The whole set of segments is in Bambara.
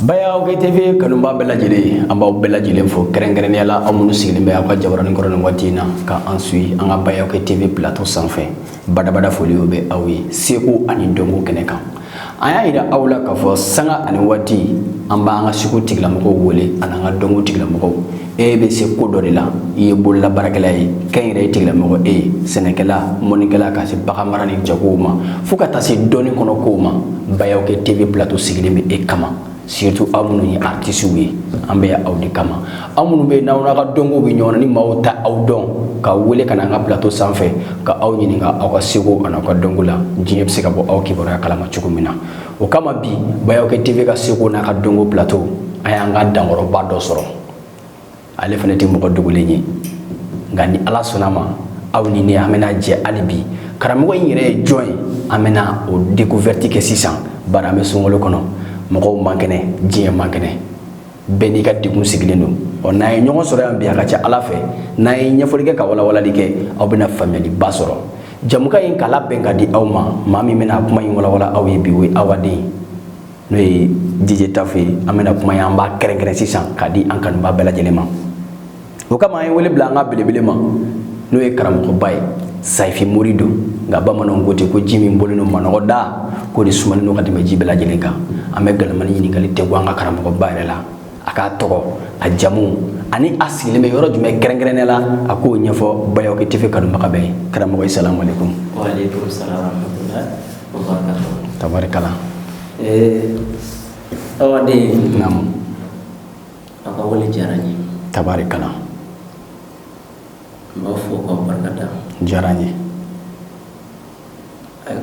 Baya OK TV kanumba bela jele amba bela jele fo keren yala amunu sigilen be aka jabarani korona watina ka ansui anga Baya OK TV plateau sanfɛ bada foli be awi seko ani dongo kene kan aya ida awla ka fo sanga ani wati amba anga siku tigla mako wole ananga dongo tigla mako e be se ko dori la ye bolla barakala yi kayre tigla mako senekela monikela ka se bakamara ni jagoma fuka tasi doni kono koma Baya OK TV plateau sigilen be kama surtout amunu ni artiste wi ambe ya audi kama amunu be nawna ka dongo bi nyona ni mawta awdon ka wele kana nga plateau sanfɛ ka aw ɲininka aw ka sego ana ka dongo la diɲɛ bɛ se ka bɔ aw kibaruya kalama cogo min na o kama bi Baya OK TV ka sego n'a ka dongo plateau a y'an ka dankɔrɔba dɔ sɔrɔ ale fana tɛ mɔgɔ dogolen ye nka ni ala sɔnna ma aw ni ne an bɛna jɛ hali bi karamɔgɔ in yɛrɛ ye jɔn ye an bɛna o découverte kɛ sisan bari an bɛ sunkalo kɔnɔ mɔgɔw man kɛnɛ diɲɛ man kɛnɛ bɛɛ n'i ka degun sigilen don n'a ye ɲɔgɔn sɔrɔ yan bi a ka ca ala fɛ n'a ye ɲɛfɔli kɛ ka walawalali kɛ aw bɛna faamuyaliba sɔrɔ jamukan in k'a labɛn ka di aw ma maa min bɛna kuma in walawala aw ye bi o ye awa den n'o ye DJ Tafu ye an bɛna kuma in an b'a kɛrɛnkɛrɛn sisan k'a di an kanuba bɛɛ lajɛlen ma o kama an ye wele bila an ka belebele ma n'o ye karamɔgɔba ye Saifi Morido nka bamananw ko ten ko ji min bɔlen don manɔgɔ da ko de sumalen don ka tɛmɛ ji bɛɛ lajɛlen kan an bɛ galamani ɲininkali tɛ bɔ an ka karamɔgɔba yɛrɛ la a k'a tɔgɔ a jamu ani a sigilen bɛ yɔrɔ jumɛn kɛrɛnkɛrɛnnen la a k'o ɲɛfɔ Baya OK TV kanubaga bɛɛ ye karamɔgɔ salamu alaikum. Wa alaikum salam wa rahmatullahi wa barakatuh. Tabarikala. Awa den. Naam. A ka wale diyara n ye. Tabarikala. N b'a fɔ k'aw barikada. Diyara n ye.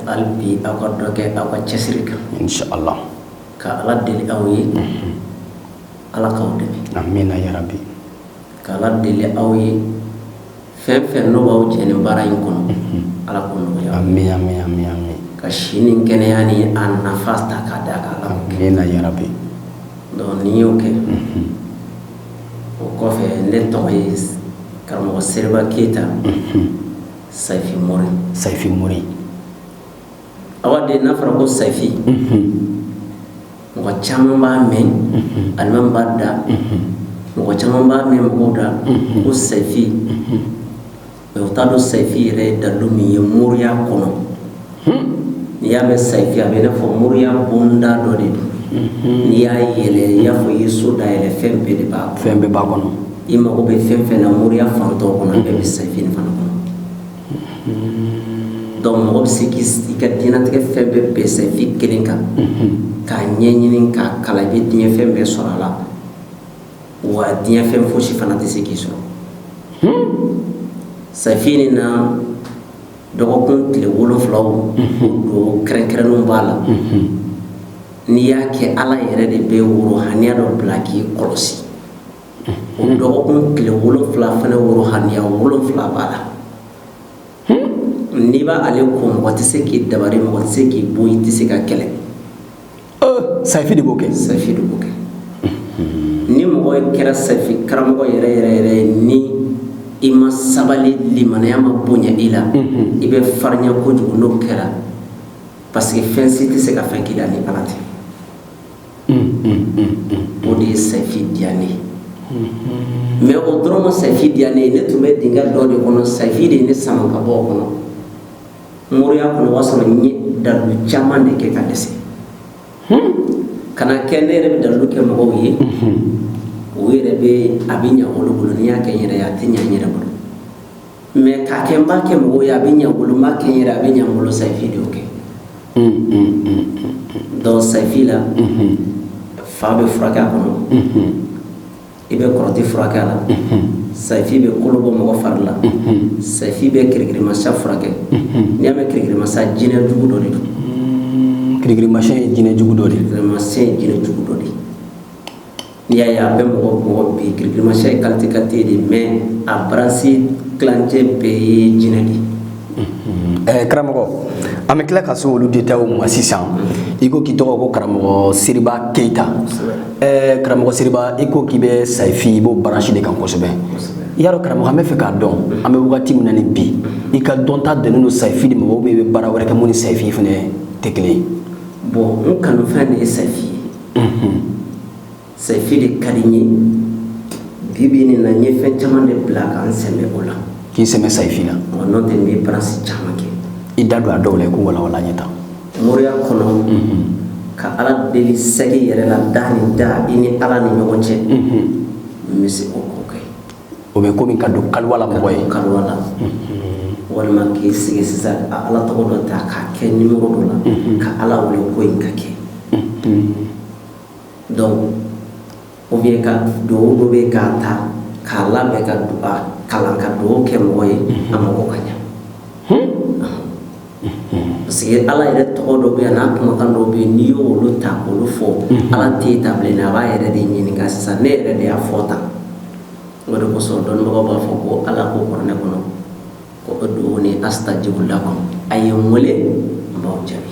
Hali bi aw ka dɔ kɛ aw ka cɛsiri kan. Inshallah. Ka ala deli aw ye. Ala k'aw dɛmɛ. Amina ya rabbi. Ka ala deli aw ye fɛn fɛn n'o b'aw jɛ nin baara in kɔnɔ. Ala k'o nɔgɔya. Amin. Ka si ni kɛnɛya ni a nafa ta k'a d'a kan ala k'o kɛ. Amina ya rabbi. Donc n'i y'o kɛ. O kɔfɛ ne tɔgɔ ye karamɔgɔ Seriba Keyita. Saifi Mori. Awa den n'a fɔra ko Saifi. Mɔgɔ caman b'a mɛn alimami b'a da mɔgɔ caman b'a mɛn mɔgɔw da ko Saifi o t'a dɔn Saifi yɛrɛ ye dalu min ye moriya kɔnɔ n'i y'a mɛn Saifi a bɛ i n'a fɔ moriya bonda dɔ de don n'i y'a yɛlɛ i y'a fɔ i ye so dayɛlɛ fɛn bɛɛ b'a kɔnɔ i mago bɛ fɛn fɛn na moriya fan tɔw kɔnɔ a bɛɛ bɛ Saifi nin fana kɔnɔ donc mɔgɔ bɛ se k'i ka diɲɛlatigɛ fɛn bɛɛ bɛn Saifi kelen kan k'a ɲɛɲini k'a kalan i bɛ diɲɛ fɛn bɛɛ sɔrɔ a la wa diɲɛ fɛn fosi fana tɛ se k'i sɔrɔ Saifi nin na dɔgɔkun tile 7 don kɛrɛnkɛrɛnnenw b'a la n'i y'a kɛ ala yɛrɛ de bɛ worohaniya dɔ bila k'i kɔlɔsi o dɔgɔkun tile 7 fana worohaniya 7 b'a la n'i b'ale ko mɔgɔ tɛ se k'i dabari mɔgɔ tɛ se k'i bɔ i tɛ se ka kɛlɛ Saifi de b'o kɛ. ni mɔgɔ kɛra Saifi karamɔgɔ yɛrɛ ni i ma sabali limanaya ma bonya i la i bɛ farinya kojugu n'o kɛra parce que fɛn si tɛ se ka fɛn k'i la ni ala tɛ o de ye Saifi diya ne ye mais o dɔrɔn ma Saifi diya ne ye ne tun bɛ dingɛ dɔ de kɔnɔ Saifi de ye ne sama ka bɔ o kɔnɔ moriya kɔnɔ o b'a sɔrɔ n ye dalu caman de kɛ ka dɛsɛ kana kɛ ne yɛrɛ bɛ dalu kɛ mɔgɔw ye o yɛrɛ bɛ a bɛ ɲɛ olu bolo n'i y'a kɛ n yɛrɛ ye a tɛ ɲɛ n yɛrɛ bolo mais k'a kɛ n b'a kɛ mɔgɔw ye a bɛ ɲɛ n bolo n b'a kɛ n yɛrɛ a bɛ ɲɛ n bolo Saifi de y'o kɛ donc Saifi la fa bɛ furakɛ a kɔnɔ i bɛ kɔrɔti furakɛ a la Saifi bɛ kolo bɔ mɔgɔ fari la Saifi bɛ kirikirimasiyɛn furakɛ n'i y'a mɛn kirikirimasiyɛn jinɛ jugu dɔ de don kirikirimasiyɛn ye jinɛ jugu dɔ de ye. Kirikirimasiyɛn ye jinɛ jugu dɔ de ye n'i y'a ye a bɛ mɔgɔ bi kirikirimasiyɛn ye qualité de mais a branche kilancɛ bɛɛ ye jinɛ de ye. Karamɔgɔ an bɛ tila ka se olu détails ma sisan i ko k'i tɔgɔ ko karamɔgɔ Seriba Keyita karamɔgɔ Seriba i ko k'i bɛ Saifi i b'o branche de kan kosɛbɛ i y'a dɔn karamɔgɔ an bɛ fɛ k'a dɔn an bɛ wagati min na ni bi i ka dɔnta dɛnnen don Saifi de ma ou bien i bɛ baara wɛrɛ kɛ mun ni Saifi fana tɛ kelen ye. Bon n kanufɛn de ye Saifi ye saifi de ka di n ye bibi ni na n ye fɛn caman de bila ka n sɛmɛ o la k'i sɛmɛ saifi la n'o tɛ n bɛ paransi caman kɛ i da don a dɔw la i ko walawala n ye tan moriya kɔnɔ ka ala deli sɛgi yɛrɛ la da ni da i ni ala ni ɲɔgɔn cɛ n bɛ se o ko kɛ o bɛ komi ka don kaliwa la mɔgɔ ye kaliwa la walima k'i sigi sisan ka ala tɔgɔ dɔ ta k'a kɛ nimero dɔ la ka ala wele ko in ka kɛ donc ou bien ka duwawu dɔ bɛ k'a ta k'a labɛn ka kalan ka duwawu kɛ mɔgɔ ye a mago ka ɲa parce que ala yɛrɛ tɔgɔ dɔ bɛ yan n'a kumakan dɔ bɛ yen n'i y'olu ta k'olu fɔ ala t'e ta bilen a b'a yɛrɛ de ɲininka sisan ne yɛrɛ de y'a fɔ tan o de kosɔn dɔnnibagaw b'a fɔ ko ala ko kuranɛ kɔnɔ ko ud'uuni astajibu lakum a ye n wele n b'aw jaabi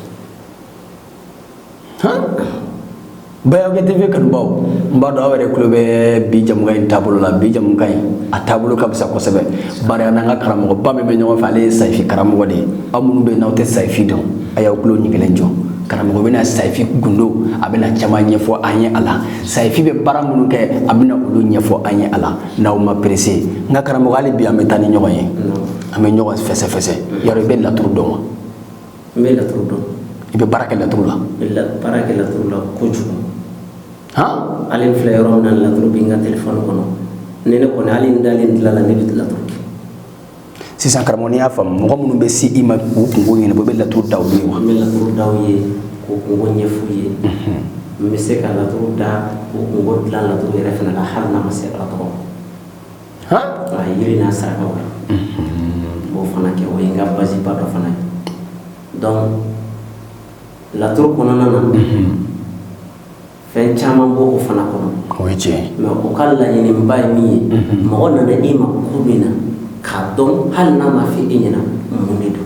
Bayaw TV kanubaw n b'a dɔn aw yɛrɛ tulo bɛ bi jamukan in taabolo la bi jamukan in a taabolo ka fisa kosɛbɛ bari an n'an ka karamɔgɔba min bɛ ɲɔgɔn fɛ ale ye sayifi karamɔgɔ de ye aw minnu bɛ yen n'aw tɛ sayifi dɔn a y'aw tulo ɲigilen jɔ karamɔgɔ bɛna sayifi gundo a bɛna caman ɲɛfɔ an ye a la sayifi bɛ baara minnu kɛ a bɛna olu ɲɛfɔ an ye a la n'aw ma perese nka karamɔgɔ hali bi an bɛ taa ni ɲɔgɔn ye an bɛ ɲɔgɔn fɛsɛfɛsɛ yɔrɔ i bɛ laturu dɔn wa n bɛ laturu dɔn i bɛ baara kɛ laturu la baara kɛ laturu la kojugu ale filɛ yɔrɔ min na laturu bɛ n ka telefɔni kɔnɔ ni ne kɔni hali n dalen dilan la ne bɛ laturu kɛ sisan karamɔgɔ n'i y'a faamu mɔgɔ minnu bɛ se i ma k'u kungo ɲɛnabɔ i bɛ laturu da olu ye wa n bɛ laturu da u ye k'u kungo ɲɛf'u ye n bɛ se ka laturu da k'u kungo dilan laturu yɛrɛ fana la hali n'a ma se ala tɔgɔ ma yiri n'a sarakaw la n b'o fana kɛ o ye n ka basiba dɔ fana ye donc laturu kɔnɔna na fɛn caman b'o fana kɔnɔ o ye tiɲɛ ye mais o ka laɲiniba ye min ye mɔgɔ nana e ma ko min na k'a dɔn hali n'a ma fɔ e ɲɛna mun de don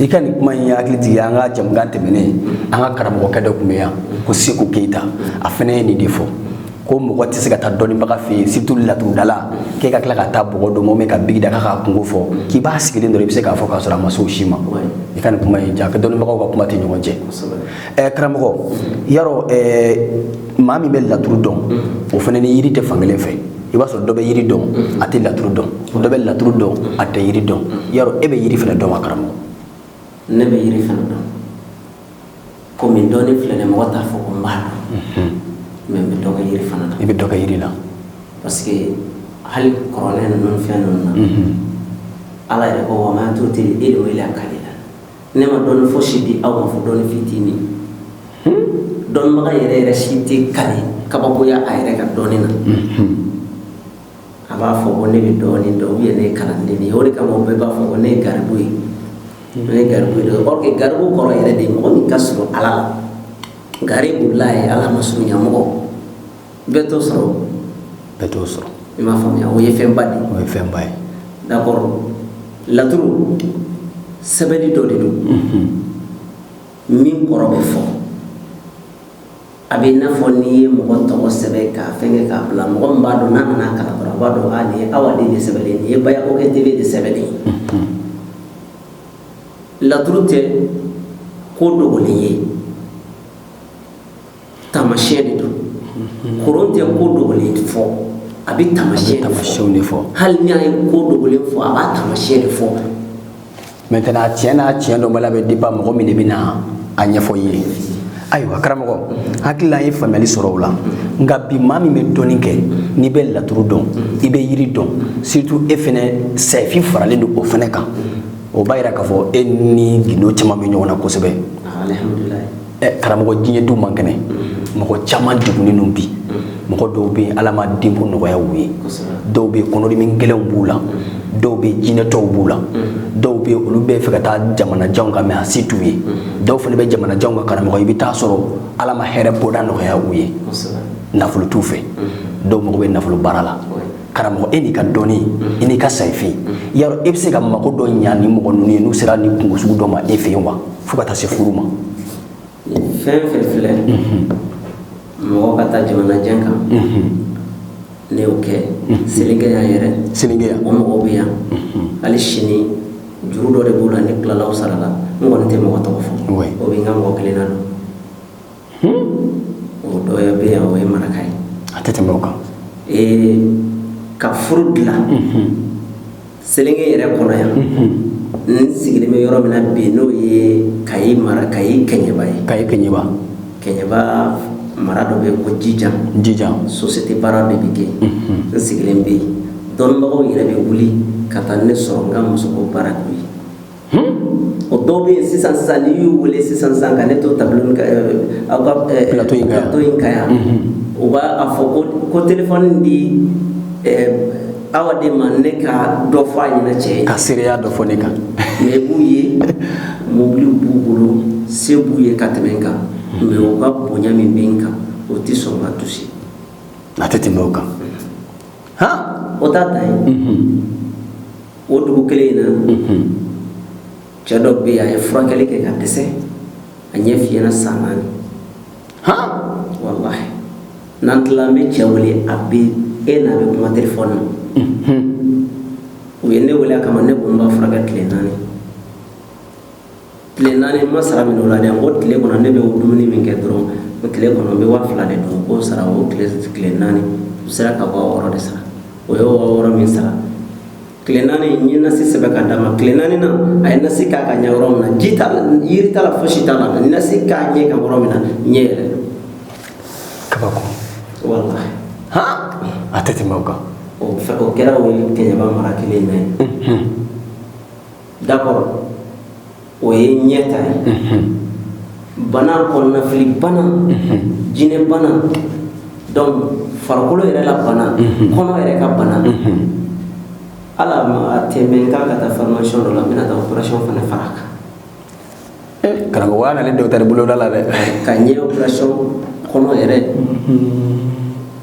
i ka nin kuma in ye hakili jigin an ka jamukan tɛmɛnen an ka karamɔgɔkɛ dɔ tun bɛ yan ko Seku Keyita a fana ye nin de fɔ ko mɔgɔ tɛ se ka taa dɔnnibaga fɛ yen surtout laturudala k'e ka tila ka taa bɔgɔ dɔ ma ou ka bigi da k'a ka kungo fɔ k'i b'a sigilen dɔrɔn i bɛ se k'a fɔ k'a sɔrɔ a ma se o si ma i ka nin kuma in ja ka dɔnnibagaw ka kuma tɛ ɲɔgɔn cɛ karamɔgɔ yarɔ maa min bɛ laturu dɔn o fana ni yiri tɛ fankelen fɛ i b'a sɔrɔ dɔ bɛ yiri dɔn a tɛ laturu dɔn dɔ bɛ laturu dɔn a tɛ yiri dɔn yarɔ e bɛ yiri fana dɔn wa karamɔgɔ ne bɛ yiri fana dɔn komi dɔɔnin filɛ nin mɔgɔ t'a fɔ ko n b'a dɔn mais n bɛ dɔ kɛ yiri fana na i bɛ dɔ kɛ yiri la parce que hali kɔrɔlen ninnu fɛn ninnu na ala yɛrɛ ko wa ma tu'til ilma illa qalilan ne ma dɔɔnin fosi di aw ma fɔ dɔɔnin fitinin dɔnnibaga yɛrɛ si tɛ kali kabakoya a yɛrɛ ka dɔɔnin na a b'a fɔ ko ne bɛ dɔɔnin dɔn ne ye kalanden ye o de kama o bɛɛ b'a fɔ ko ne ye garibu ye ne ye garibu ye or que garibu kɔrɔ yɛrɛ de mɔgɔ min ka surun ala la garibulahi ala ma surunya mɔgɔ bɛɛ t'o sɔrɔ i m'a faamuya o ye fɛnba de o ye fɛnba ye d'accord laturu sɛbɛnni dɔ de don min kɔrɔ bɛ fɔ a bɛ i n'a fɔ n'i ye mɔgɔ tɔgɔ sɛbɛn k'a fɛngɛ k'a bila mɔgɔ min b'a dɔn n'a nana kalan dɔrɔn a b'a dɔn nin ye Awa den de sɛbɛnlen nin ye Bayakokɛ TV de sɛbɛnlen laturu tɛ ko dogolen ye tamasiyɛn de don kuran tɛ ko dogolen fɔ a bɛ tamasiyɛn de fɔ hali n'a ye ko dogolen fɔ a b'a tamasiyɛn de fɔ maintenant tiɲɛ n'a tiɲɛ dɔn bala bɛ dépend mɔgɔ min de bɛ na a ɲɛfɔ i ye ayiwa karamɔgɔ hakili la an ye faamuyali sɔrɔ o la nka bi maa min bɛ dɔɔnin kɛ n'i bɛ laturu dɔn i bɛ yiri dɔn surtout e fɛnɛ sayifi faralen don o fɛnɛ kan o b'a yira k'a fɔ e ni gindo caman bɛ ɲɔgɔn na kosɛbɛ alhamdulilayi karamɔgɔ diɲɛ du man kɛnɛ mɔgɔ caman degunnen don bi mɔgɔ dɔw bɛ yen ala ma denko nɔgɔya u ye dɔw bɛ yen kɔnɔdimi gɛlɛnw b'u la dɔw bɛ yen jinɛtɔw b'u la dɔw bɛ yen olu bɛ fɛ ka taa jamanajanw kan mɛ a se t'u ye dɔw fana bɛ jamanajanw kan karamɔgɔ i bɛ taa sɔrɔ ala ma hɛrɛ bɔda nɔgɔya u ye nafolo t'u fɛ dɔw mago bɛ nafolo baara la karamɔgɔ e n'i ka dɔnni i n'i ka sayifi yarɔ e bɛ se ka mago dɔ ɲa ni mɔgɔ ninnu ye n'u sera ni kungo sugu dɔ ma e fɛ yen wa fo ka taa se furu ma fɛn fɛn filɛ mɔgɔ ka taa jamanajan kan ne y'o kɛ seligeya yɛrɛ seligeya o mɔgɔw bɛ yan hali sini juru dɔ de b'u la ne tilala o sara la n kɔni tɛ mɔgɔ tɔgɔ fɔ o bɛ n ka mɔgɔ kelen na don o o dɔ ye bɛ yan o ye maraka ye a tɛ tɛmɛ o kan ka furu dilan selenge yɛrɛ kɔnɔ yan n sigilen bɛ yɔrɔ min na bi n'o ye Kayi mara Kayi Kɛɲɛba ye Kɛɲɛba mara dɔ bɛ yen ko Jijan société baara de bɛ kɛ n sigilen bɛ yen dɔnnibagaw yɛrɛ bɛ wuli ka taa ne sɔrɔ n ka muso ko baara k'u ye o dɔw bɛ yen sisan n'i y'u wele sisan ka ne to tableau aw ka plateau in kan yan u b'a fɔ ko téléphone di awa de ma ne ka dɔ fɔ a ɲɛna cɛ ye ka seereya dɔ fɔ ne kan mais b'u ye mobile b'u bolo se b'u ye ka tɛmɛ n kan mais u ka bonya min bɛ n kan o tɛ sɔn ka toucher a tɛ tɛmɛ o kan o t'a dan ye o dugu kelen in na cɛ dɔ bɛ yen a ye furakɛli kɛ ka dɛsɛ a ɲɛ fiyɛna san 4 wallahi n'an tilala an bɛ cɛ wele a bɛ e n'a bɛ kuma téléphone na u ye ne wele a kama ne ko n b'a furakɛ tile 4 ma sara min o la dɛ n ko tile kɔnɔ ne bɛ dumuni min kɛ dɔrɔn tile kɔnɔ n bɛ 2,000 de dun k'o sara o tile 4 u sera ka 6,000 de sara o ye 6,000 min sara tile 4 n ye nasi sɛbɛn ka d'a ma tile 4 na a ye nasi k'a ka ɲɛ yɔrɔ min na ji t'a la yiri t'a la fosi t'a la nasi k'a ɲɛ kan yɔrɔ min na ɲɛ yɛrɛ kabako wallahi a tɛ tɛmɛ o kan o kɛra o ye Kɛɲɛba mara kelen na ye d'accord o ye ɲɛta ye bana kɔnɔnafili bana jinɛ bana donc farikolo yɛrɛ la bana kɔnɔ yɛrɛ ka bana ala ma tɛmɛ k'a ka taa formation dɔ la n bɛna taa opération fana fara a kan karamɔgɔya nalen docteur boloda la dɛ ka ɲɛ opération kɔnɔ yɛrɛ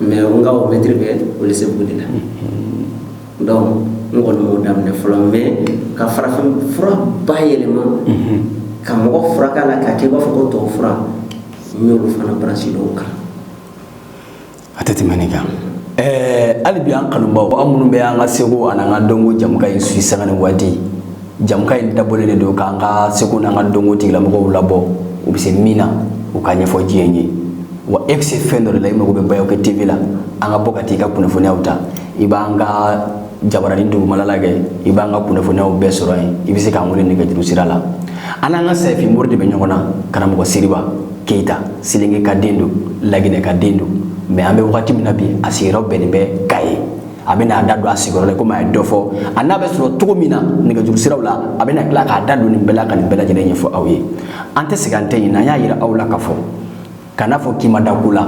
mais n ka o mɛtiri bɛ Welesebugu de la donc n kɔni m'o daminɛ fɔlɔ mais ka farafin fura bayɛlɛma ka mɔgɔ furakɛ a la k'a kɛ i b'a fɔ ko tubabu fura n y'olu fana branché dɔw kan a tɛ tɛmɛ nin kan hali bi an kanubaw an minnu bɛ an ka seko ani an ka dɔnko jamukan in suit sanga ni waati jamukan in dabɔlen de don k'an ka seko n'an ka dɔnko tigilamɔgɔw labɔ u bɛ se min na u ka ɲɛfɔ diɲɛ ye wa e bɛ se fɛn dɔ de la i mago bɛ Bayɔkɛ TV la an ka bɔ ka t'i ka kunnafoniyaw ta i b'an ka jabaranin dugumala lajɛ i b'an ka kunnafoniyaw bɛɛ sɔrɔ yen i bɛ se k'an wele nɛgɛjuru sira la an n'an ka Sayifi Mori de bɛ ɲɔgɔn na karamɔgɔ Seriba Keyita Silenge ka den don Laginɛ ka den don mais an bɛ wagati min na bi a sigiyɔrɔ bɛnnen bɛ Kayi a bɛ n'a da don a sigiyɔrɔ la komi a ye dɔ fɔ a n'a bɛ sɔrɔ cogo min na nɛgɛjuru siraw la a bɛ na tila k'a da don nin bɛɛ la ka nin bɛɛ lajɛlen ɲɛfɔ aw ye an tɛ segin an tɛ ɲinɛ an y'a yira aw la k'a fɔ kana fɔ k'i ma da ko la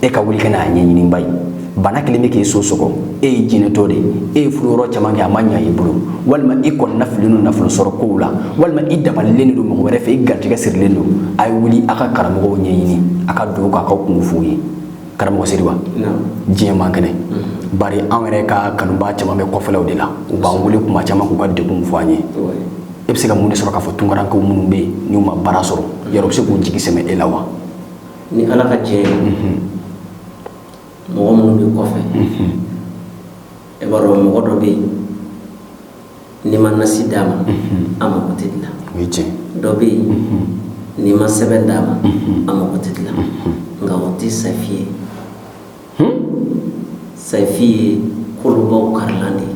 e ka wuli ka n'a ɲɛɲini ba ye bana kelen bɛ k'i so sɔgɔ e ye jinɛtɔ de e ye furu yɔrɔ caman kɛ a ma ɲɛ i bolo walima i kɔni nafilen don nafolo sɔrɔ kow la walima i dabalilen don mɔgɔ wɛrɛ fɛ i garijɛgɛ sirilen don a ye wuli a ka karamɔgɔw ɲɛɲini a ka dugawu k'a ka kungo f'u ye karamɔgɔ Seriba diɲɛ man kɛnɛ bari an yɛrɛ ka kanuba caman bɛ kɔfɛlaw de la u b'an wele kuma caman k'u ka degun fɔ an ye e bɛ se ka mun de sɔrɔ k'a fɔ tunkarankew minnu bɛ yen n'u ma baara sɔrɔ yɔrɔ bɛ se k'u jigi sɛmɛ e la wa ni ala ka jɛ mɔgɔ minnu bɛ kɔfɛ e b'a dɔn mɔgɔ dɔ bɛ yen n'i ma nasi d'a ma a mako tɛ dilan o ye tiɲɛ dɔ bɛ yen n'i ma sɛbɛn d'a ma a mako tɛ dilan nka o tɛ Sayifi ye Sayifi ye kolobaw karilan de ye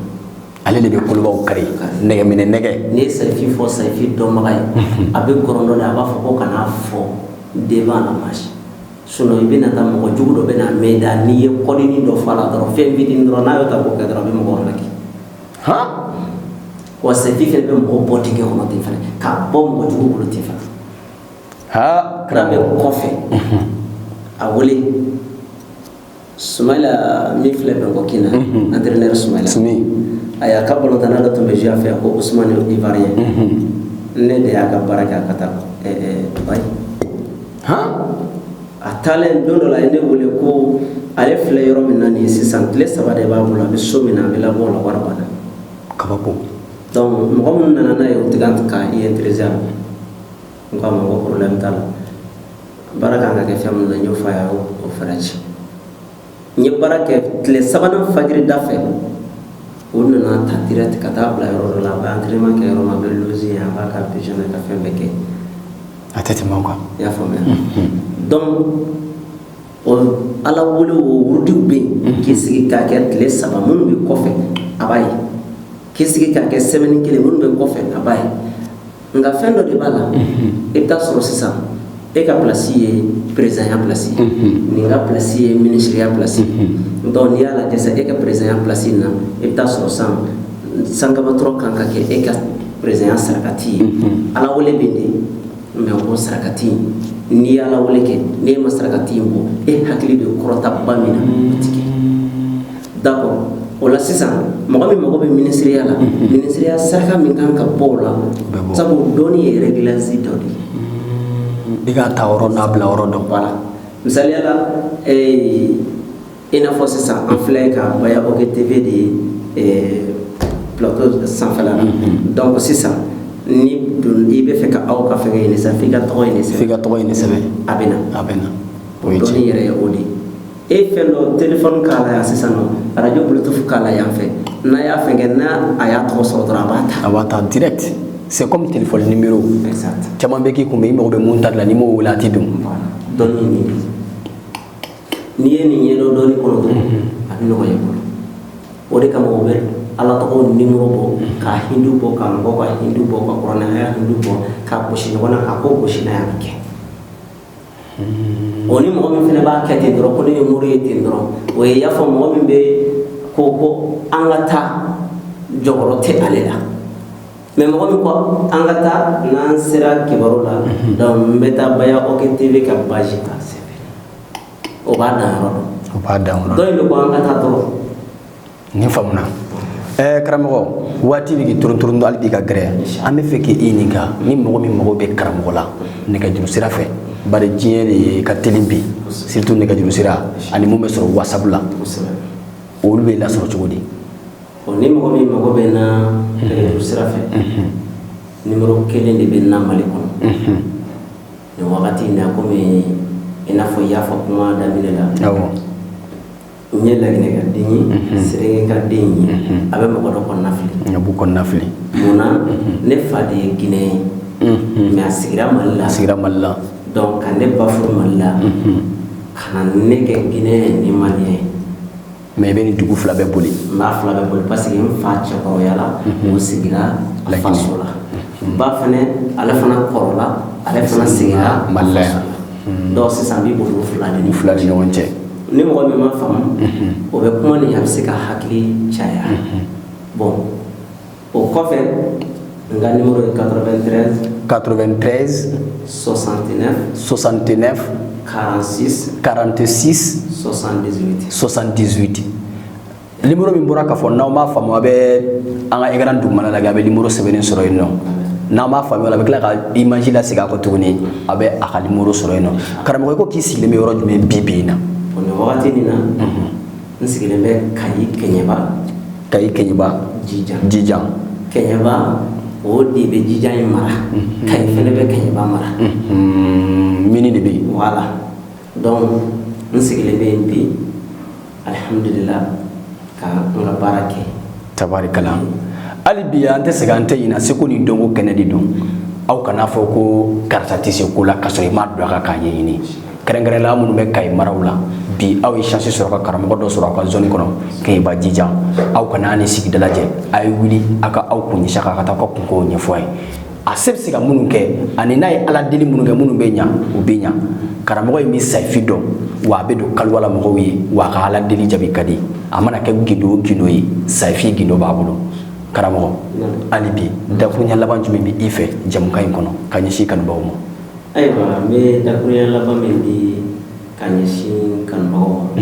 ale de bɛ kolobaw kari nɛgɛminɛ nɛgɛ n'i ye Sayifi fɔ Sayifi dɔnbaga ye a bɛ gɔrɔn dɔ la a b'a fɔ ko kana fɔ devant la marche sinon i bɛna taa mɔgɔ jugu dɔ bɛna mɛn da n'i ye kɔdini dɔ fɔ a la dɔrɔn fɛn fitinin dɔrɔn n'a y'o ta k'o kɛ dɔrɔn a bɛ mɔgɔ laki wa Sayifi fɛnɛ bɛ mɔgɔ bɔ dingɛ kɔnɔ ten fɛnɛ k'a bɔ mɔgɔ jugu bolo ten fɛnɛ n'a bɛ kɔfɛ a wele Sumayila min filɛ Bɛnkɔki na entraîneur Sumayila a y'a ka balontanna dɔ tun bɛ jouer a fɛ ko Ousmane Ivoirien ne de y'a ka baara kɛ a ka taa Dubaï a taalen don dɔ la a ye ne wele ko ale filɛ yɔrɔ min na nin ye sisan tile 3 de b'a bolo a bɛ so min na a bɛ labɔ o la wari banna kabako donc mɔgɔ minnu nana n'a ye o tɛ ka i intéressé a la n k'a ma ko problème t'a la baara kan ka kɛ fɛn min na n y'o fɔ a ye o fɛɛrɛ ci n ye baara kɛ tile 3nan fajiri da fɛ o nana ta direct ka taa bila yɔrɔ dɔ la a bɛ entraînement kɛ yɔrɔ min a bɛ loger yen a b'a ka déjeuner ka fɛn bɛɛ kɛ a tɛ tɛmɛ o kan i y'a faamuya donc o ala wolo wurudiw be k'i sigi k'a kɛ tile 3 minnu bɛ kɔfɛ a b'a ye k'i sigi k'a kɛ semaine 1 minnu bɛ kɔfɛ a b'a ye nka fɛn dɔ de b'a la i bɛ taa sɔrɔ sisan e ka place ye président ya place nin ka place ye ministre ya place donc n'i y'a lajɛ sisan e ka président ya place na i bɛ taa sɔrɔ sisan sangabatɔrɔ kan ka kɛ e ka président ya sarakati ye ala wele bɛ de mais o sarakati n'i y'a la wele kɛ n'e ma sarakati in bɔ e hakili bɛ kɔrɔta ba min na o tɛ kɛ d'accord o la sisan mɔgɔ min mago bɛ ministeriya la ministeriya saraka min kan ka bɔ o la sabu dɔɔni ye réglage dɔ de ye i ka ta yɔrɔ n'a bila yɔrɔ dɔn voilà misaliya la i n'a fɔ sisan an filɛ ka Baya OG TV de plateau sanfɛla la donc sisan ni i bɛ fɛ ka aw ka fɛngɛ ɲini sisan f'i ka tɔgɔ ɲini sɛbɛn f'i ka tɔgɔ ɲini sɛbɛn a bɛ na o ye dɔɔni yɛrɛ ye o de e fɛn dɔ téléphone k'a la yan sisan nɔ radio bluetooth k'a la yan fɛ n'a y'a fɛngɛ n'a a y'a tɔgɔ sɔrɔ dɔrɔn a b'a ta direct c'est comme téléphone numéro exact caman bɛ k'i kun i mago bɛ mun ta la ni m'o wele a tɛ don dɔɔni ɲini n'i ye nin ɲɛdɔn dɔɔni kɔnɔ dɔrɔn a bɛ nɔgɔya i bolo o de kama o bɛ ala tɔgɔ numéro bɔ ka hindu bɔ ka mɔgɔw ka hindu bɔ ka kuranɛya hindu bɔ ka gosi ɲɔgɔn na k'a ko gosi n'a y'a kɛ o ni mɔgɔ min fana b'a kɛ ten dɔrɔn ko ne ye mori ye ten dɔrɔn o ye i y'a fɔ mɔgɔ min bɛ ko an ka taa jɔyɔrɔ tɛ ale la mais mɔgɔ min ko an ka taa n'an sera kibaru la donc n bɛ taa Baya OG TV ka page ta o b'a dan yɔrɔ dɔn o b'a dan yɔrɔ dɔw bɛ ko an ka taa dɔrɔn ni faamuna karamɔgɔ waati bɛ k'i turun hali bi ka gɛrɛ an bɛ fɛ k'i ɲininka ni mɔgɔ min mago bɛ karamɔgɔ la nɛgɛjuru sira fɛ bari diɲɛ de ka teli bi surtout nɛgɛjuru sira ani mun bɛ sɔrɔ WhatsApp la olu bɛ lasɔrɔ cogo di ni mɔgɔ min mago bɛ na nɛgɛjuru sira fɛ numéro 1 de bɛ na Mali kɔnɔ nin wagati in na komi i n'a fɔ i y'a fɔ kuma daminɛ la awɔ n ye Laginɛ ka den ye Serenge ka den ye a bɛ mɔgɔ dɔ kɔnɔna fili a b'u kɔnɔna fili munna ne fa de ye Guinéen ye mais a sigira Mali la donc ka ne ba furu Mali la ka na ne kɛ Guinéen ni Malien ye mais i bɛ nin dugu fila bɛɛ boli n b'a fila bɛɛ boli parce que n fa cɛkɔrɔyala o sigira a faso la ba fana ale fana kɔrɔla ale fana sigira Mali la yan donc sisan b'i bolo fila de ni ɲɔgɔn cɛ ni mɔgɔ min ma faamu o bɛ kuma nin a bɛ se ka hakili caya bon o kɔfɛ n ka numéro ye 93 69 46 78 numéro min bɔra k'a fɔ n'aw m'a faamu a bɛ an ka écran dugumana lajɛ a bɛ numéro sɛbɛnnen sɔrɔ yen nɔ n'aw m'a faamu a bɛ tila ka image lasegin a kɔ tuguni a bɛ a ka numéro sɔrɔ yen nɔ karamɔgɔ i ko k'i sigilen bɛ yɔrɔ jumɛn bi in na nin wagati nin na n sigilen bɛ Kayi Kɛɲɛba Jijan Kɛɲɛba o de bɛ Jijan in mara Kayi fɛnɛ bɛ Kɛɲɛba mara mini de bɛ yen voilà donc n sigilen bɛ yen bi alhamdulillah ka n ka baara kɛ tabarikala hali bi an tɛ segin an tɛ ɲinɛ seko ni dɔnko kɛnɛ de don aw kana fɔ ko karisa tɛ se ko la k'a sɔrɔ i m'a dɔn a kan k'a ɲɛɲini kɛrɛnkɛrɛnnenya minnu bɛ Kayi maraw la bi aw ye chance sɔrɔ ka karamɔgɔ dɔ sɔrɔ aw ka zone kɔnɔ Kɛɲɛba Jijan aw kana ni sigida lajɛ a ye wuli a ka aw kun ɲɛsin a kan ka taa aw ka kunkow ɲɛfɔ a ye a se bɛ se ka minnu kɛ ani n'a ye ala deli minnu kɛ minnu bɛ ɲa u bɛ ɲa karamɔgɔ in bɛ sayifi dɔn wa a bɛ don kaliwa la mɔgɔw ye wa a ka ala deli jaabi ka di a mana kɛ gindo o gindo ye sayifi gindo b'a bolo karamɔgɔ hali bi dakuruɲɛ laban jumɛn bɛ i fɛ jamukan in kɔnɔ ka ɲɛsin kanubaw ma ayiwa n bɛ dakuruɲɛ laban min di ka ɲɛsin kanubagaw ma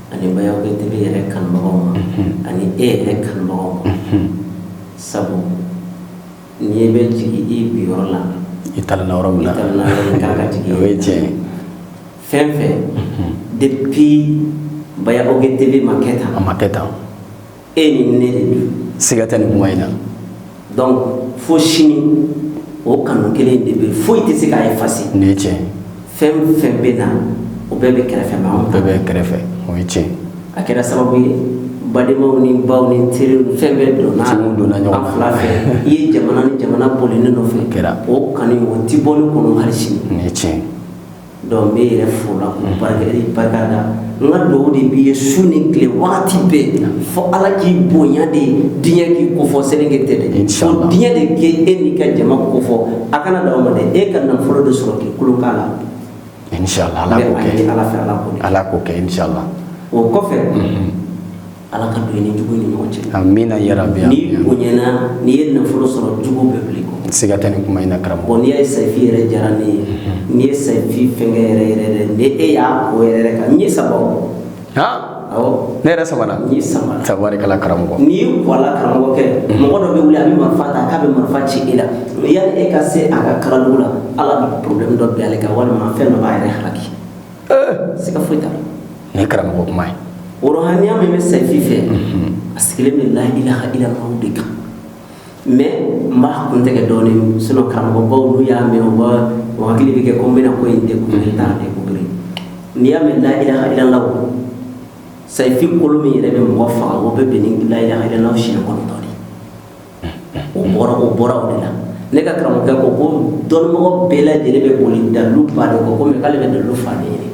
ani Baya OG TV yɛrɛ kanubagaw ma ani e yɛrɛ kanubagaw ma sabu n'i bɛ jigin i bi yɔrɔ la i talanna yɔrɔ min na kan ka jigin o ye tiɲɛ fɛn fɛn depuis Baya OG TV ma kɛ tan a ma kɛ tan e ni ne de don siga tɛ nin kuma in na donc fo sini o kanu kelen de bɛ foyi tɛ se k'a effacer nin ye tiɲɛ fɛn fɛn bɛ na o bɛɛ bɛ kɛrɛfɛ ma anw bɛɛ bɛ kɛrɛfɛ o ye tiɲɛ a kɛra sababu ye badenmaw ni baw ni teriw fɛn bɛɛ donna ɲɔgɔn an fila fɛ i ye jamana ni jamana boli ne nɔfɛ kɛra o kanu o tɛ bɔ ne kɔnɔ hali sini nin ye tiɲɛ donc n bɛ yɛrɛ fo la k'u barika da n ka dugawu de b'i ye su ni tile wagati bɛɛ fo ala k'i bonya de diɲɛ k'i kofɔ seleke tɛ dɛ fo diɲɛ de k'e n'i ka jama kofɔ a kana d'aw ma dɛ e ka nafolo de sɔrɔ k'i kulo k'a la inshallah ala k'o kɛ ala fɛ ala k'o de ala k'o kɛ inshallah o kɔfɛ ala ka don i ni jugu ni ɲɔgɔn cɛ amina ya rabbi ni bonyana n'i ye nafolo sɔrɔ jugu bɛɛ bila i kɔ siga tɛ nin kuma in na karamɔgɔ bon n'i y'a ye sayifi yɛrɛ diyara ne ye n'i ye sayifi fɛnkɛ yɛrɛ ni e y'a ko yɛrɛ kan n ye saba o awɔ ne yɛrɛ sabala n ye saba tabarikala karamɔgɔ n'i y'i kɔla karamɔgɔkɛ mɔgɔ dɔ bɛ wuli a bɛ marifa ta k'a bɛ marifa ci e la yanni e ka se a ka kaladugu la ala bɛ problème dɔ bin ale kan walima fɛn dɔ b'a yɛrɛ halaki siga foyi t'a la ne ye karamɔgɔ kuma ye o rohaniya min bɛ sayifi fɛ a sigilen bɛ la ilaha illallah de kan mais n b'a kun tɛgɛ dɔɔnin sinon karamɔgɔbaw n'u y'a mɛn u hakili bɛ kɛ ko n bɛna ko in découvrir t'a découvrir n'i y'a mɛn la ilaha illallah sayifi kolo min yɛrɛ bɛ mɔgɔ faga o bɛ bɛn ni la ilaha illallah siɲɛ 9 de o bɔra o de la ne ka karamɔgɔkɛ ko ko dɔnnimɔgɔ bɛɛ lajɛlen bɛ boli dalilu ba de kɔ komi k'ale bɛ dalilu fa de ɲini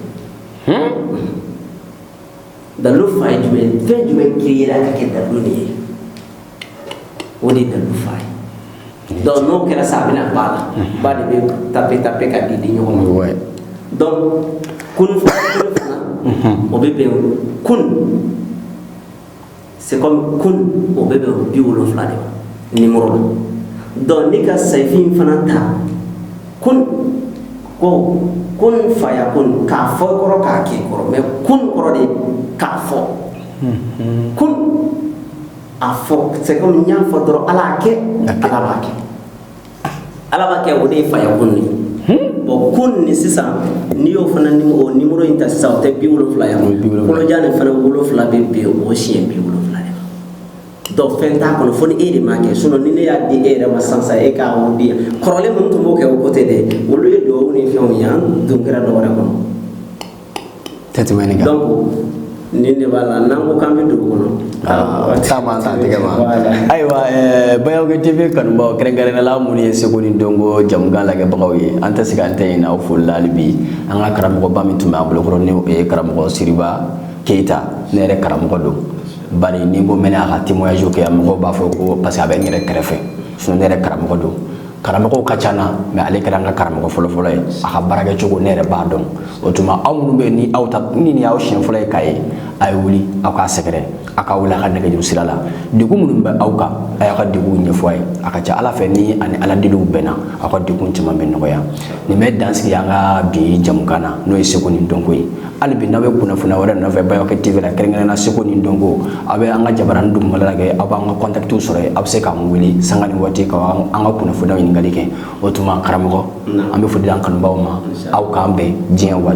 dalilu fa ye jumɛn ye fɛn jumɛn créera ka kɛ dalilu nin ye o de ye dalilu fa ye donc n'o kɛra sa a bɛna ba la ba de bɛ tape ka di ɲɔgɔn ma donc kun fana o bɛ bɛn kun c'est comme kun o bɛ bɛn 70 de ma numéro la donc ne ka sayifi fana ta kun ko kun faya kun k'a fɔ kɔrɔ k'a kɛ kɔrɔ mais kun kɔrɔ de k'a fɔ kun a fɔ c'est comme n y'a fɔ dɔrɔn ala kɛ ala b'a kɛ o de ye faya kun ye bon kun ni sisan n'i y'o fana o numéro in ta sisan o tɛ 70 ye kolojan nin fana 7 bɛ bɛn o siɲɛ 70 de ma donc fɛn t'a kɔnɔ fo ni e de m'a kɛ sinon ni ne y'a di e yɛrɛ ma sisan e k'a o di kɔrɔlen minnu tun b'o kɛ o côté dɛ olu ye duwawu ni fɛnw ye an don kɛra dɔ wɛrɛ kɔnɔ tɛ tɛmɛ nin kan donc nin de b'a la n'an ko k'an bɛ dugu kɔnɔ taama t'an tɛgɛ ma ayiwa Bayawkɛ TV kanubaw kɛrɛnkɛrɛnnenya la minnu ye seko ni dɔnko jamukan lagɛbagaw ye an tɛ se k'an tɛ ɲinɛ aw foli la hali bi an ka karamɔgɔba min tun bɛ an bolokɔrɔ ni o ye karamɔgɔ Siriba Keyita ne yɛrɛ karamɔgɔ don bari ni ko mɛnɛ a ka témoignage kɛ mɔgɔw b'a fɔ ko parce que a bɛ n yɛrɛ kɛrɛfɛ sinon ne yɛrɛ karamɔgɔ don karamɔgɔw ka ca na mais ale kɛra an ka karamɔgɔ fɔlɔfɔlɔ ye a ka baarakɛ cogo ne yɛrɛ b'a dɔn o tuma aw minnu bɛ ni aw ta ni nin y'aw siɲɛ fɔlɔ ye k'a ye a ye wuli aw k'a sɛgɛrɛ a ka wuli a ka nɛgɛjuru sira la degun minnu bɛ aw kan a y'a ka degun ɲɛfɔ a ye a ka ca ala fɛ ni ani ala deliw bɛnna aw ka degun caman bɛ nɔgɔya nin bɛ dansigi an ka bi jamukan na n'o ye seko ni dɔnko ye hali bi n'aw bɛ kunnafoniya wɛrɛ nɔfɛ Bayawkɛ TV la kɛrɛnkɛrɛnnenya seko ni dɔnko aw bɛ an ka jabaranin dugumala lajɛ aw b'an ka contacts sɔrɔ yen aw bɛ se k'an wele sanga ni waati ka an ka kunnafoniyaw ɲininkali kɛ o tuma karamɔgɔ an bɛ foli di an kanubaw ma aw k'an bɛn diɲɛ waati